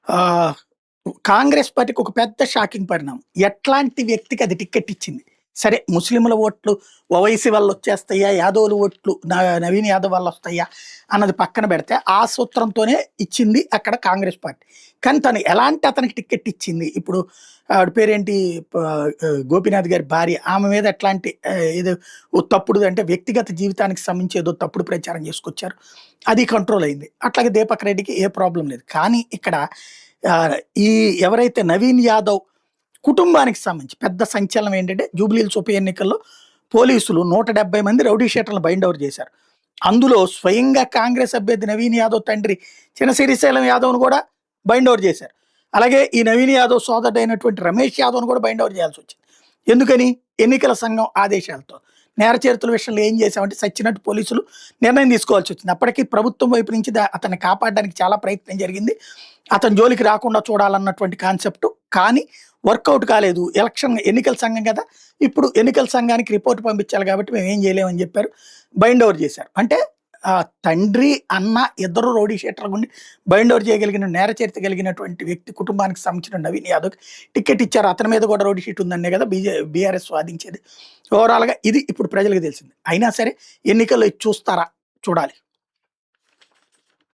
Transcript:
ఆహ్, కాంగ్రెస్ పార్టీకి ఒక పెద్ద షాకింగ్ పరిణామం. ఎట్లాంటి వ్యక్తికి అది టికెట్ ఇచ్చింది. సరే ముస్లింల ఓట్లు ఓవైసీ వల్లొచ్చేస్తాయా? యాదవుల ఓట్లు నవీన్ యాదవ్ వల్లొస్తాయా? అన్నది పక్కన పెడితే ఆ సూత్రంతోనే ఇచ్చింది అక్కడ కాంగ్రెస్ పార్టీ. కానీ తను ఎలాంటి అతనికి టికెట్ ఇచ్చింది. ఇప్పుడు ఆవిడ పేరేంటి గోపీనాథ్ గారి భార్య. ఆమె మీద ఎట్లాంటి ఏదో ఓ తప్పుడు అంటే వ్యక్తిగత జీవితానికి సంబంధించి ఏదో తప్పుడు ప్రచారం చేసుకొచ్చారు. అది కంట్రోల్ అయింది. అట్లాగే దీపక్ రెడ్డికి ఏ ప్రాబ్లమ్ లేదు. కానీ ఇక్కడ ఆహ్, ఈ ఎవరైతే నవీన్ యాదవ్ కుటుంబానికి సంబంధించి పెద్ద సంచలనం ఏంటంటే జూబ్లీహిల్స్ ఉప ఎన్నికల్లో పోలీసులు 170 మంది రౌడీ షీటర్లను బైండ్ ఓవర్ చేశారు. అందులో స్వయంగా కాంగ్రెస్ అభ్యర్థి నవీన్ యాదవ్ తండ్రి చిన శ్రీశైలం యాదవ్‌ను కూడా బైండ్ ఓవర్ చేశారు. అలాగే ఈ నవీన్ యాదవ్ సోదరుడైనటువంటి రమేష్ యాదవ్‌ను కూడా బైండ్ ఓవర్ చేయాల్సొచ్చింది. ఎందుకని? ఎన్నికల సంఘం ఆదేశాలతో. నేర చరిత్రల విషయంలో ఏం చేశామంటే సచ్చినట్టు పోలీసులు నిర్ణయం తీసుకోవాల్సొచ్చింది. అప్పటికి ప్రభుత్వం వైపు నుంచి అతన్ని కాపాడడానికి చాలా ప్రయత్నం జరిగింది. అతని జోలికి రాకుండా చూడాలన్నటువంటి కాన్సెప్ట్. కానీ వర్కౌట్ కాలేదు. ఎన్నికల సంఘం కదా! ఇప్పుడు ఎన్నికల సంఘానికి రిపోర్ట్ పంపించాలి కాబట్టి మేమేం చేయలేమని చెప్పారు. బైండ్ ఓవర్ చేశారు. అంటే తండ్రి, అన్న ఇద్దరు రౌడీ షీటర్ల గుండి బైండ్ ఓవర్ చేయగలిగిన నేర చరిత్ర కలిగినటువంటి వ్యక్తి కుటుంబానికి సంబంధించిన నవీన్ యాదవ్‌కి టికెట్ ఇచ్చారు. అతని మీద కూడా రౌడీ షీట్ ఉందనే కదా బీఆర్ఎస్ వాదించేది. ఓవరాల్‌గా ఇది ఇప్పుడు ప్రజలకు తెలిసింది. అయినా సరే ఎన్నికల్లో ఇది చూస్తారా? చూడాలి.